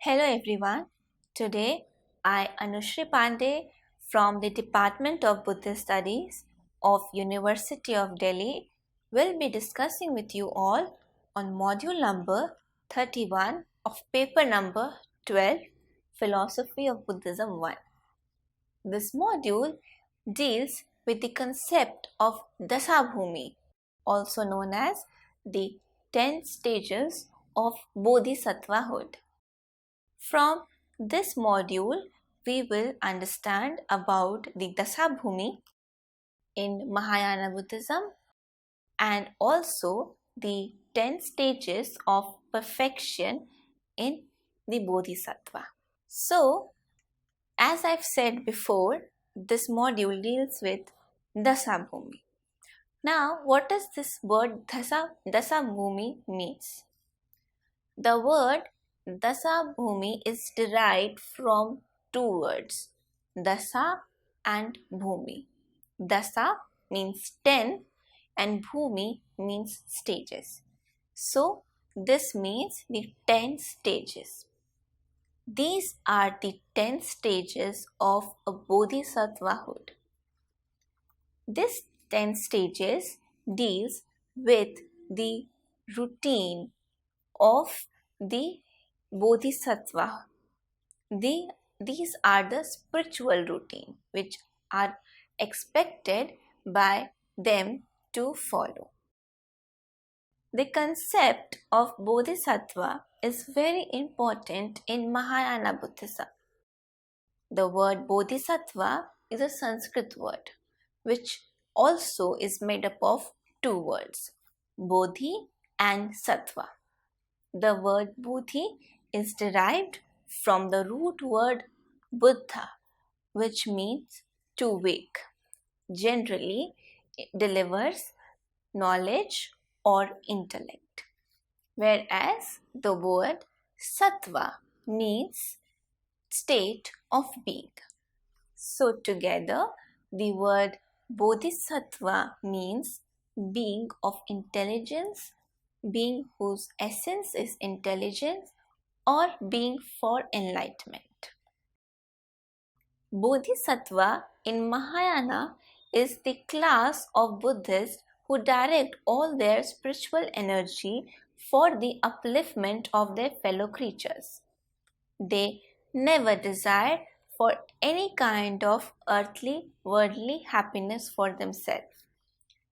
Hello everyone. Today I Anushri Pandey from the Department of Buddhist Studies of University of Delhi will be discussing with you all on module number 31 of paper number 12 Philosophy of Buddhism 1. This module deals with the concept of dashabhumi, also known as the 10 stages of bodhisattvahood. From this module, we will understand about the dashabhumi in Mahayana Buddhism and also the 10 stages of perfection in the Bodhisattva. So, as I've said before, this module deals with dashabhumi. Now, what does this word dashabhumi means? The word dashabhumi is derived from two words, dasa and bhumi. Dasa means 10 and bhumi means stages. So, this means the 10 stages. These are the 10 stages of a bodhisattvahood. This 10 stages deals with the routine of the bodhisattva. These are the spiritual routine which are expected by them to follow. The concept of bodhisattva is very important in Mahayana Buddhism. The word bodhisattva is a Sanskrit word which also is made up of two words, bodhi and sattva. The word bodhi is derived from the root word buddha, which means to wake. Generally, it delivers knowledge or intellect. Whereas the word sattva means state of being. So together, the word bodhisattva means being of intelligence, being whose essence is intelligence, or being for enlightenment. Bodhisattva in Mahayana is the class of Buddhists who direct all their spiritual energy for the upliftment of their fellow creatures. They never desire for any kind of earthly, worldly happiness for themselves.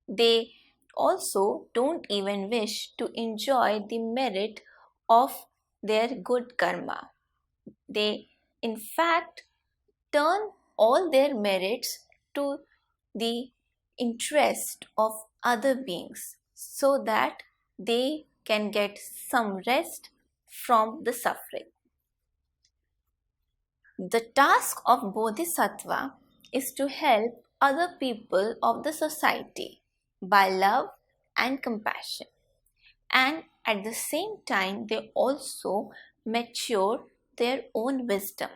They also don't even wish to enjoy the merit of their good karma. They, in fact, turn all their merits to the interest of other beings so that they can get some rest from the suffering. The task of Bodhisattva is to help other people of the society by love and compassion, and at the same time they also mature their own wisdom.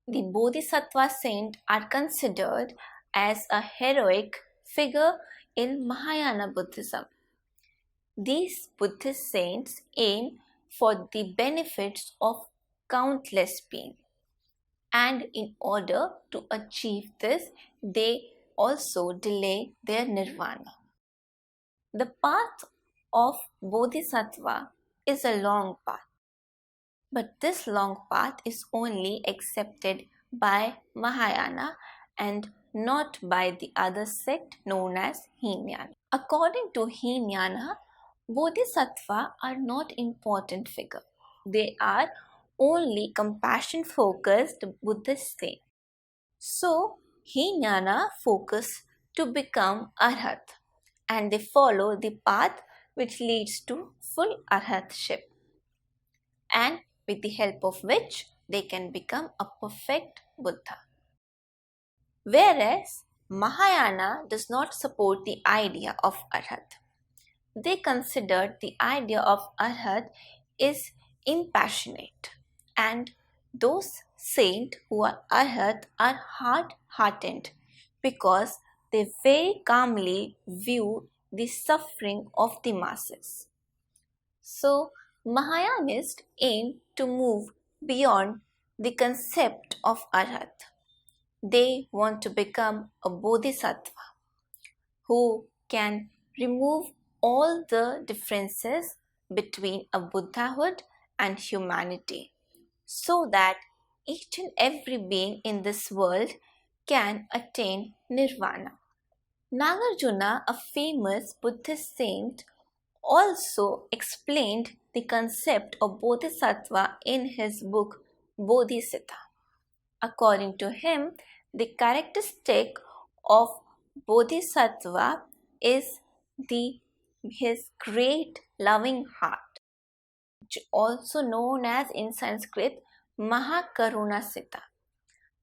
The Bodhisattva saints are considered as a heroic figure in Mahayana Buddhism. These Buddhist saints aim for the benefits of countless beings, and in order to achieve this, they also delay their nirvana. The path of Bodhisattva is a long path, but this long path is only accepted by Mahayana and not by the other sect known as Hinayana. According to Hinayana, Bodhisattva are not important figure. They are only compassion focused Buddhist saints. So, Hinayana focus to become Arhat, and they follow the path which leads to full Arhatship, and with the help of which they can become a perfect Buddha. Whereas Mahayana does not support the idea of Arhat. They consider the idea of Arhat is impassionate, and those saints who are Arhat are hard-hearted because they very calmly view the suffering of the masses. So, Mahayanists aim to move beyond the concept of arhat. They want to become a bodhisattva who can remove all the differences between a Buddhahood and humanity so that each and every being in this world can attain nirvana. Nagarjuna, a famous Buddhist saint, also explained the concept of bodhisattva in his book Bodhicitta. According to him, the characteristic of bodhisattva is his great loving heart, which also known as in Sanskrit Mahakarunasita.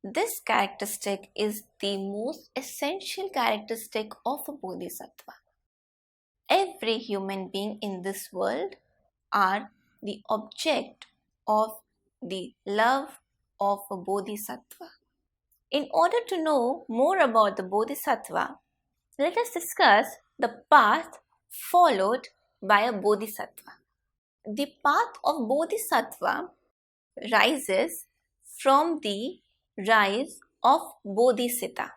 This characteristic is the most essential characteristic of a bodhisattva. Every human being in this world are the object of the love of a bodhisattva. In order to know more about the bodhisattva, let us discuss the path followed by a bodhisattva. The path of bodhisattva rises from the rise of bodhicitta.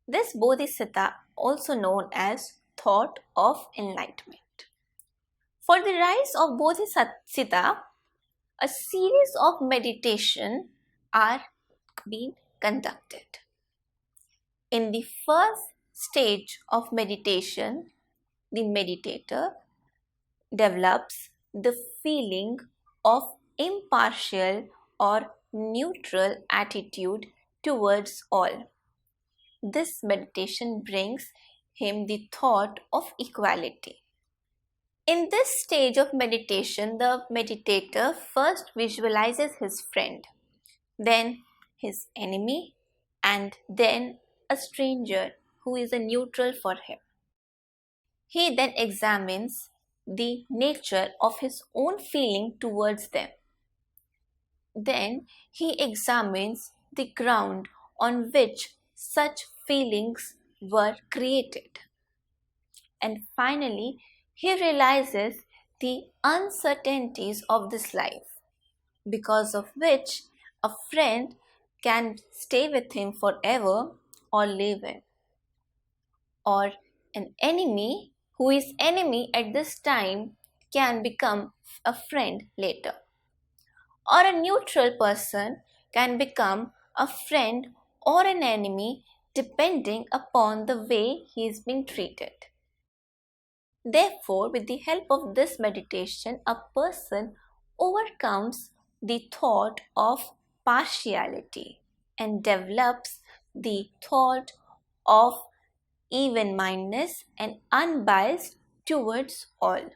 This bodhicitta, also known as thought of enlightenment. For the rise of bodhicitta, a series of meditation are being conducted. In the first stage of meditation, the meditator develops the feeling of impartial or neutral attitude towards all. This meditation brings him the thought of equality. In this stage of meditation, the meditator first visualizes his friend, then his enemy, and then a stranger who is a neutral for him. He then examines the nature of his own feeling towards them. Then he examines the ground on which such feelings were created. And finally, he realizes the uncertainties of this life, because of which a friend can stay with him forever or leave him, or an enemy who is enemy at this time can become a friend later, or a neutral person can become a friend or an enemy depending upon the way he is being treated. Therefore, with the help of this meditation, a person overcomes the thought of partiality and develops the thought of even-mindedness and unbiased towards all.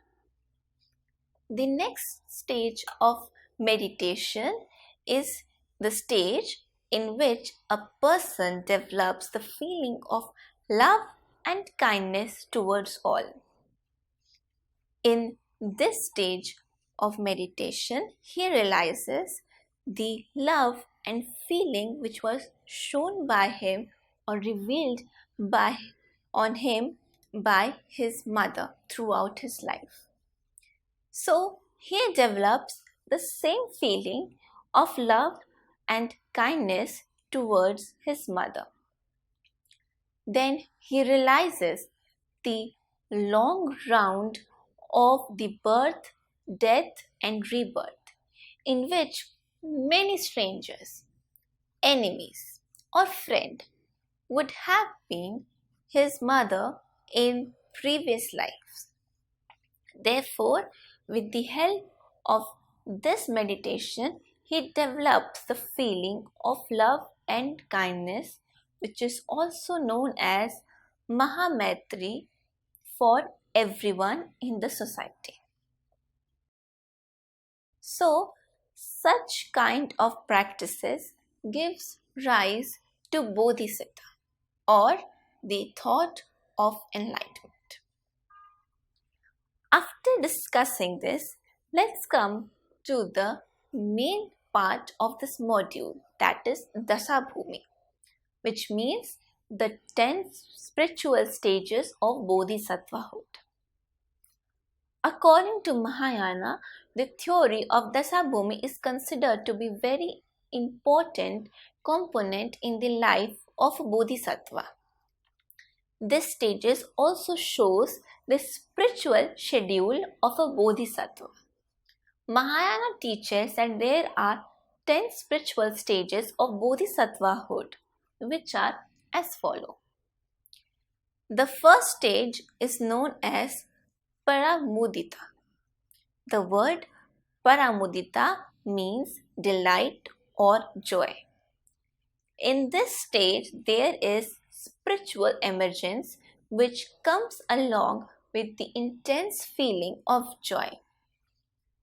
The next stage of meditation is the stage in which a person develops the feeling of love and kindness towards all. In this stage of meditation, he realizes the love and feeling which was shown by him or revealed on him by his mother throughout his life. So he develops the same feeling of love and kindness towards his mother. Then he realizes the long round of the birth, death, and rebirth, in which many strangers, enemies, or friends would have been his mother in previous lives. Therefore, with the help of this meditation, he develops the feeling of love and kindness, which is also known as Mahamaitri for everyone in the society. So, such kind of practices gives rise to bodhicitta or the thought of enlightenment. After discussing this, let's come to the main part of this module, that is dashabhumi, which means the 10 spiritual stages of bodhisattvahood. According to Mahayana, the theory of dashabhumi is considered to be very important component in the life of a bodhisattva. This stages also shows the spiritual schedule of a bodhisattva. Mahayana teaches that there are 10 spiritual stages of bodhisattvahood, which are as follow. The first stage is known as paramudita. The word paramudita means delight or joy. In this stage, there is spiritual emergence which comes along with the intense feeling of joy.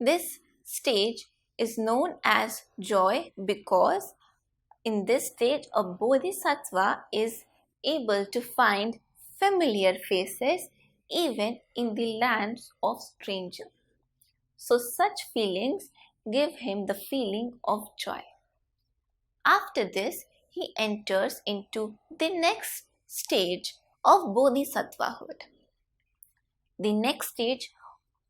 This stage is known as joy because in this stage a bodhisattva is able to find familiar faces even in the lands of strangers. So such feelings give him the feeling of joy. After this, he enters into the next stage of bodhisattvahood. The next stage,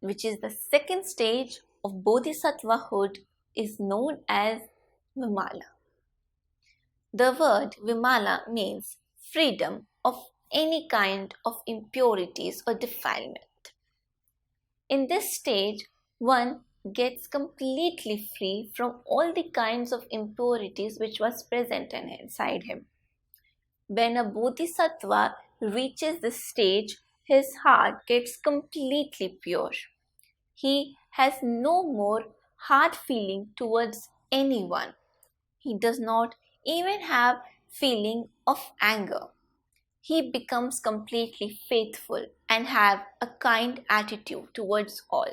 which is the second stage of bodhisattvahood, is known as Vimala. The word Vimala means freedom of any kind of impurities or defilement. In this stage, one gets completely free from all the kinds of impurities which was present inside him. When a bodhisattva reaches this stage, his heart gets completely pure. He has no more hard feeling towards anyone. He does not even have feeling of anger. He becomes completely faithful and have a kind attitude towards all.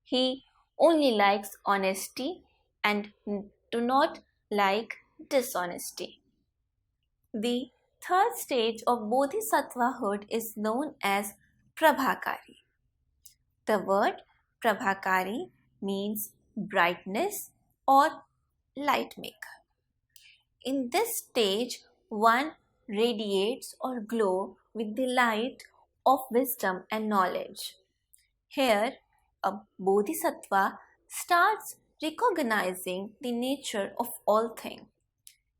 He only likes honesty and do not like dishonesty. The third stage of bodhisattvahood is known as prabhakari. The word prabhakari means brightness or light maker. In this stage, one radiates or glow with the light of wisdom and knowledge. Here, a bodhisattva starts recognizing the nature of all things.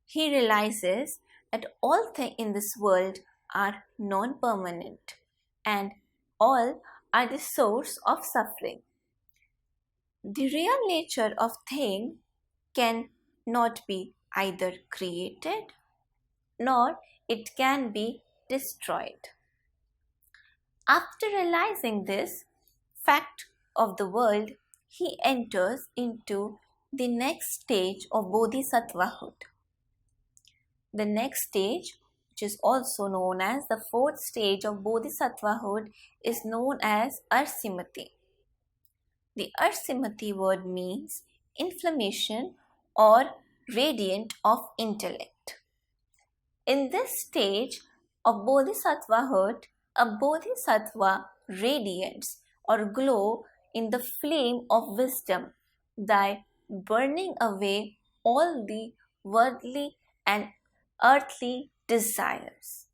He realizes that all things in this world are non-permanent and all are the source of suffering. The real nature of thing can not be either created nor it can be destroyed. After realizing this fact of the world, he enters into the next stage of bodhisattvahood. The next stage, which is also known as the fourth stage of bodhisattvahood, is known as arsimati. The arsimati word means inflammation or radiant of intellect. In this stage of bodhisattvahood, a bodhisattva radiates or glow in the flame of wisdom by burning away all the worldly and earthly desires.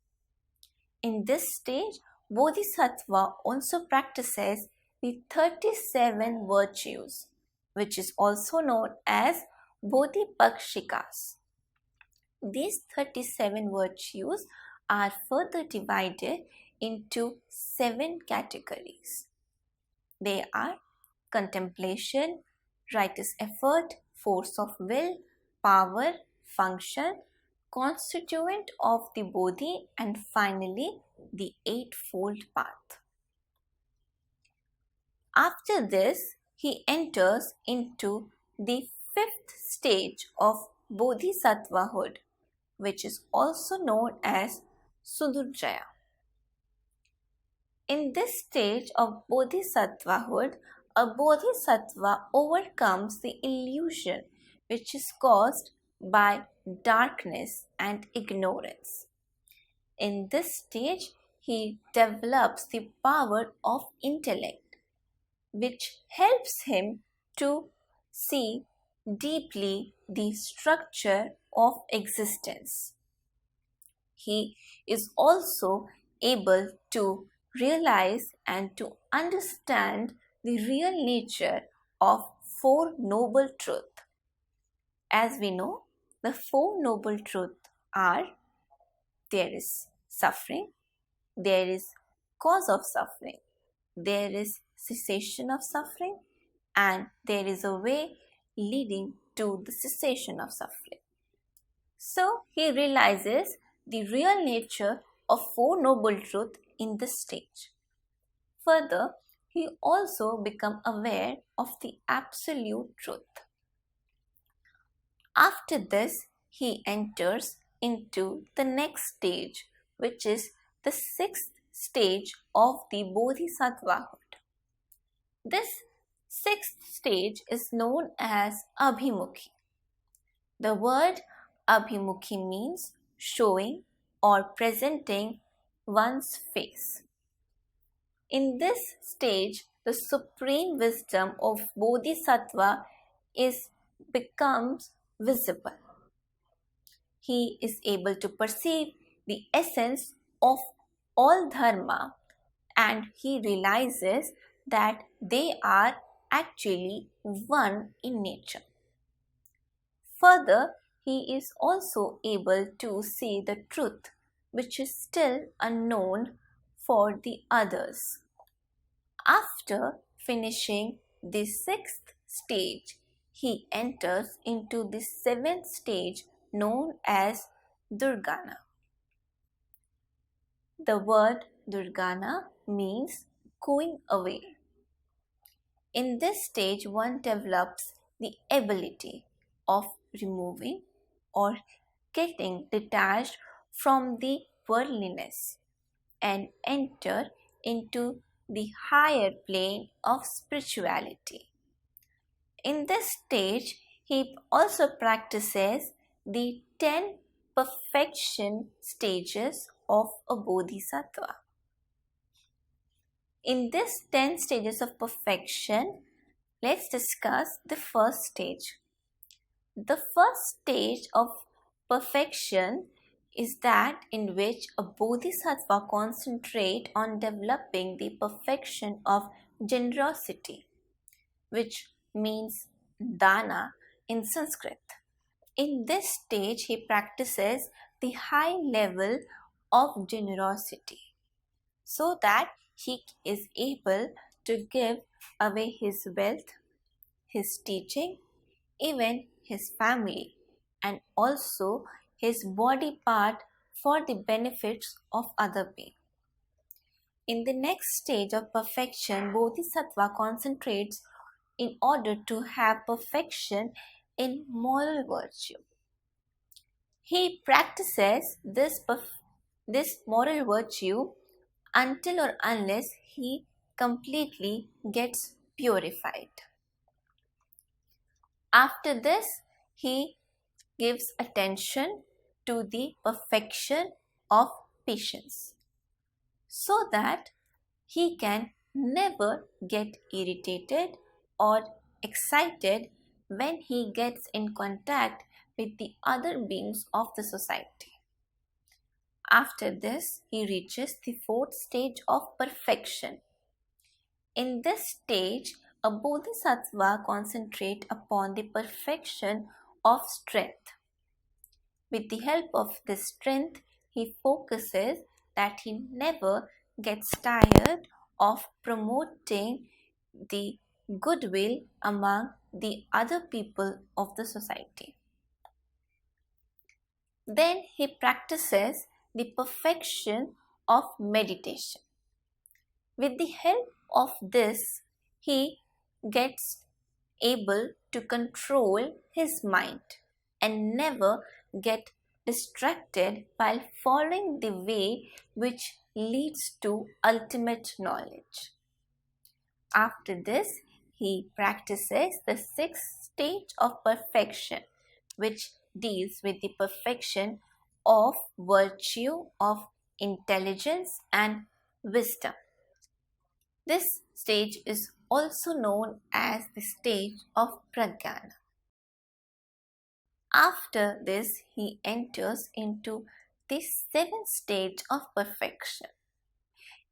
In this stage, bodhisattva also practices the 37 virtues, which is also known as bodhipakshikas. These 37 virtues are further divided into 7 categories. They are contemplation, righteous effort, force of will, power, function, constituent of the bodhi, and finally the eightfold path. After this, he enters into the fifth stage of bodhisattvahood, which is also known as Sudurjaya. In this stage of bodhisattvahood, a bodhisattva overcomes the illusion which is caused by darkness and ignorance. In this stage, he develops the power of intellect, which helps him to see deeply the structure of existence. He is also able to realize and to understand the real nature of Four Noble Truths. As we know, the Four Noble Truths are: there is suffering, there is cause of suffering, there is cessation of suffering, and there is a way leading to the cessation of suffering. So he realizes the real nature of Four Noble Truths in this stage. Further, he also becomes aware of the absolute truth. After this, he enters into the next stage, which is the sixth stage of the Bodhisattvahood. This sixth stage is known as Abhimukhi. The word Abhimukhi means showing or presenting one's face. In this stage, the supreme wisdom of Bodhisattva becomes visible. He is able to perceive the essence of all dharma, and he realizes that they are actually one in nature. Further, he is also able to see the truth which is still unknown for the others. After finishing the sixth stage, he enters into the seventh stage known as Durgana. The word Durgana means going away. In this stage, one develops the ability of removing or getting detached from the worldliness and enter into the higher plane of spirituality. In this stage, he also practices the 10 perfection stages of a bodhisattva. In these 10 stages of perfection, let's discuss the first stage. The first stage of perfection is that in which a bodhisattva concentrates on developing the perfection of generosity, which means dana in Sanskrit. In this stage, he practices the high level of generosity so that he is able to give away his wealth, his teaching, even his family, and also his body part for the benefits of other beings. In the next stage of perfection, Bodhisattva concentrates in order to have perfection in moral virtue. He practices this moral virtue until or unless he completely gets purified. After this, he gives attention to the perfection of patience so that he can never get irritated or excited when he gets in contact with the other beings of the society. After this, he reaches the fourth stage of perfection. In this stage, a bodhisattva concentrates upon the perfection of strength. With the help of this strength, he focuses that he never gets tired of promoting the goodwill among the other people of the society. Then he practices the perfection of meditation. With the help of this, he gets able to control his mind and never get distracted while following the way which leads to ultimate knowledge. After this, he practices the sixth stage of perfection, which deals with the perfection of virtue, of intelligence and wisdom. This stage is also known as the stage of Pragyana. After this, he enters into the seventh stage of perfection.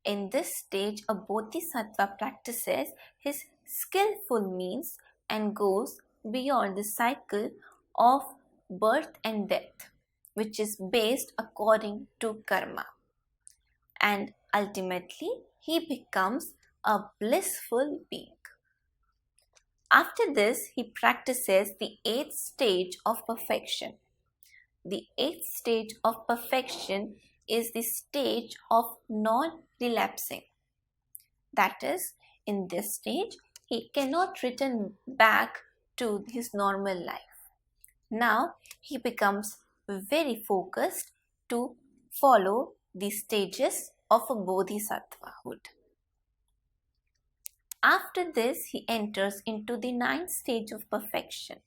In this stage, a bodhisattva practices his skillful means and goes beyond the cycle of birth and death, which is based according to karma. And ultimately, he becomes a blissful being. After this, he practices the eighth stage of perfection. The eighth stage of perfection is the stage of non-relapsing. That is, in this stage, he cannot return back to his normal life. Now, he becomes very focused to follow the stages of a bodhisattvahood. After this, he enters into the ninth stage of perfection.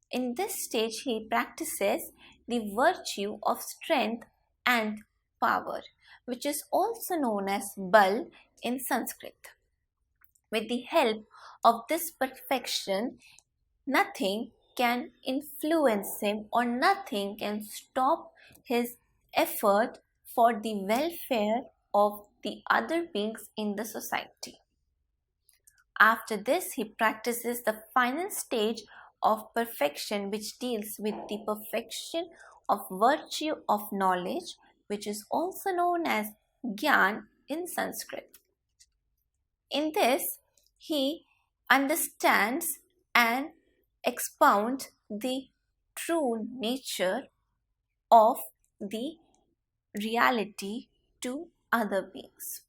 In this stage, he practices the virtue of strength and power, which is also known as bal in Sanskrit. With the help of this perfection, nothing can influence him or nothing can stop his effort for the welfare of the other beings in the society. After this, he practices the final stage of perfection, which deals with the perfection of virtue of knowledge, which is also known as Gyan in Sanskrit. In this, he understands and expounds the true nature of the reality to other beings.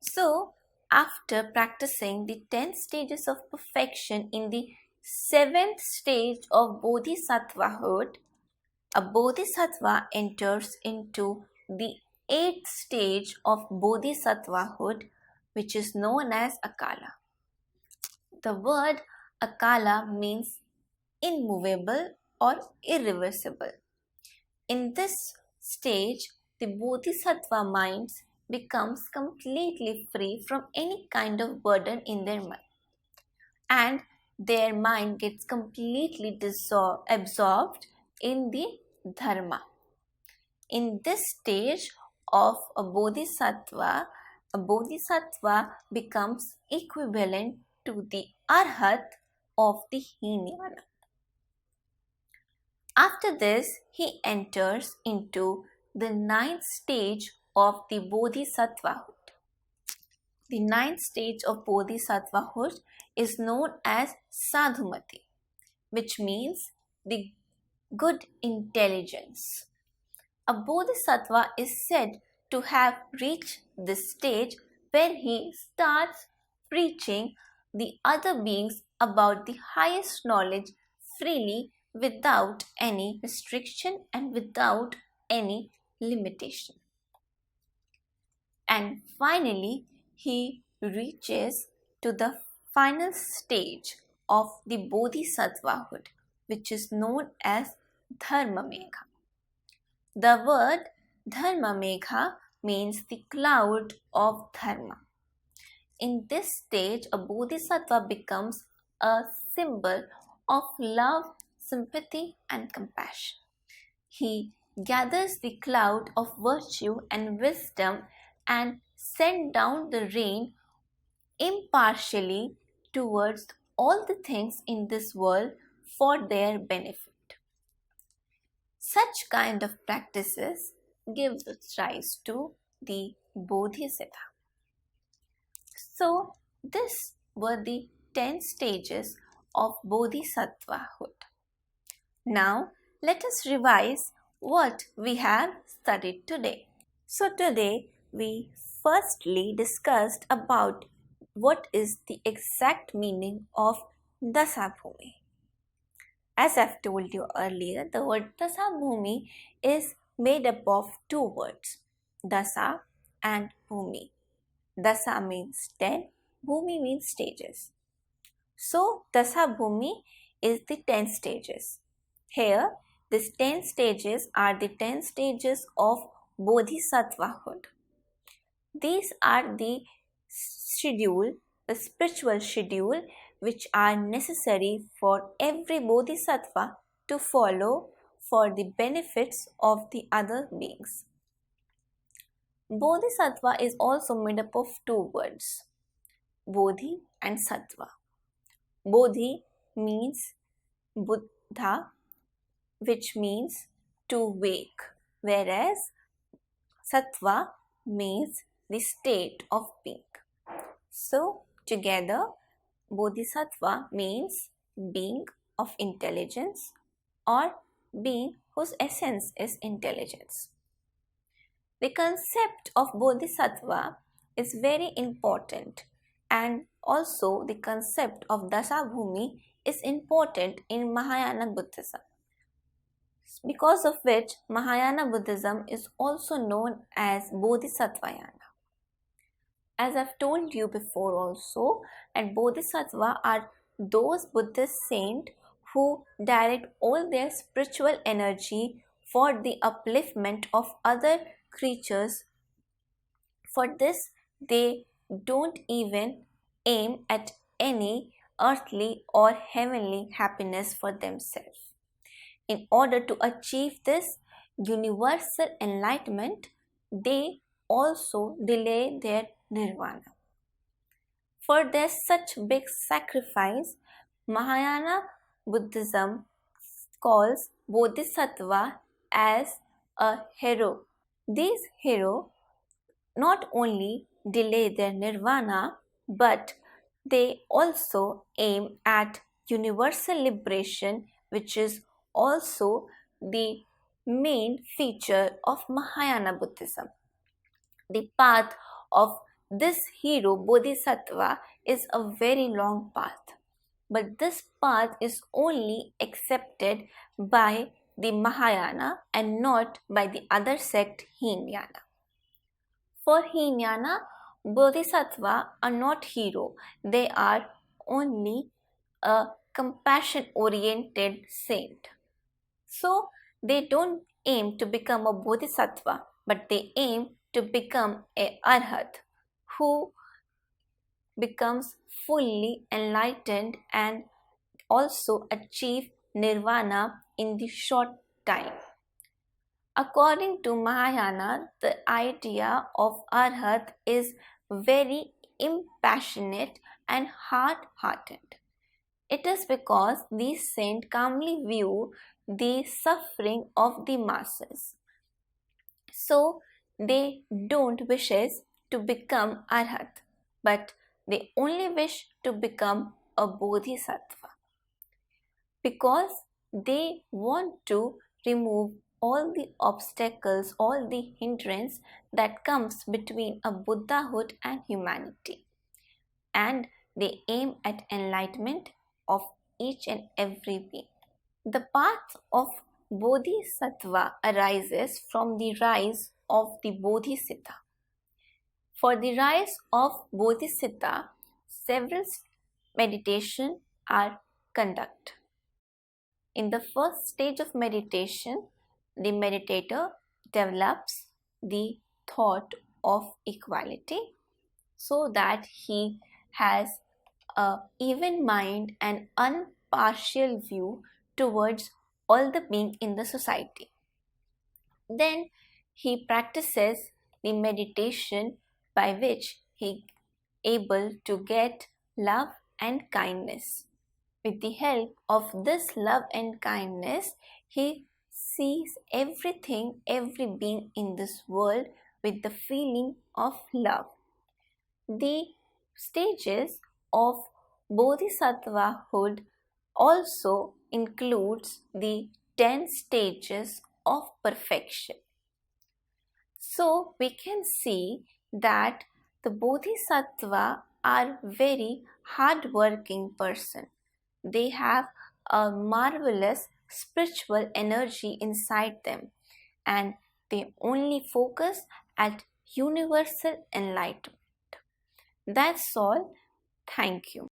So, after practicing the 10 stages of perfection in the 7th stage of bodhisattvahood, a bodhisattva enters into the 8th stage of bodhisattvahood, which is known as Akala. The word Akala means immovable or irreversible. In this stage, the bodhisattva minds becomes completely free from any kind of burden in their mind, and their mind gets completely absorbed in the dharma. In this stage of a bodhisattva becomes equivalent to the arhat of the Hinayana. After this, he enters into the 9th stage of the bodhisattvahood. The 9th stage of bodhisattvahood is known as sadhumati, which means the good intelligence. A bodhisattva is said to have reached this stage when he starts preaching the other beings about the highest knowledge freely, without any restriction and without any limitation. And finally, he reaches to the final stage of the bodhisattvahood, which is known as dharma megha. The word dharma megha means the cloud of dharma. In this stage, a bodhisattva becomes a symbol of love, sympathy, and compassion. He gathers the cloud of virtue and wisdom and sends down the rain impartially towards all the things in this world for their benefit. Such kind of practices gives rise to the Bodhisattva. So, these were the 10 stages of Bodhisattvahood. Now, let us revise what we have studied today. So, today we firstly discussed about what is the exact meaning of dashabhumi. As I've told you earlier, the word dashabhumi is made up of two words, dasa and bhumi. Dasa means 10, bhumi means stages. So, dashabhumi is the 10 stages. Here, these 10 stages are the 10 stages of bodhisattvahood. These are the spiritual schedule, which are necessary for every bodhisattva to follow for the benefits of the other beings. Bodhisattva is also made up of two words, Bodhi and Sattva. Bodhi means Buddha, which means to wake, whereas Sattva means the state of being. So, together, Bodhisattva means being of intelligence or being whose essence is intelligence. The concept of Bodhisattva is very important, and also the concept of dashabhumi is important in Mahayana Buddhism, because of which Mahayana Buddhism is also known as Bodhisattvayana. As I've told you before also, and Bodhisattva are those Buddhist saints who direct all their spiritual energy for the upliftment of other creatures. For this, they don't even aim at any earthly or heavenly happiness for themselves. In order to achieve this universal enlightenment, they also delay their nirvana. For their such big sacrifice, Mahayana Buddhism calls Bodhisattva as a hero. These heroes not only delay their nirvana, but they also aim at universal liberation, which is also the main feature of Mahayana Buddhism. The path of this hero Bodhisattva is a very long path, but this path is only accepted by the Mahayana and not by the other sect Hinayana. For Hinayana, Bodhisattva are not hero, they are only a compassion-oriented saint. So they don't aim to become a Bodhisattva, but they aim to become a Arhat who becomes fully enlightened and also achieve nirvana in the short time. According to Mahayana, the idea of Arhat is very impassionate and hard-hearted. It is because these saints calmly view the suffering of the masses. So they don't wish to become Arhat, but they only wish to become a Bodhisattva, because they want to remove all the obstacles, all the hindrance that comes between a Buddhahood and humanity, and they aim at enlightenment of each and every being. The path of Bodhisattva arises from the rise of the Bodhisattva. For the rise of Bodhisattva, several meditations are conducted. In the first stage of meditation, the meditator develops the thought of equality so that he has an even mind and impartial view towards all the beings in the society. Then he practices the meditation by which he able to get love and kindness. With the help of this love and kindness, he sees everything, every being in this world with the feeling of love. The stages of Bodhisattvahood also includes the 10 stages of perfection. So we can see that the Bodhisattva are very hard-working person. They have a marvelous spiritual energy inside them, and they only focus at universal enlightenment. That's all. Thank you.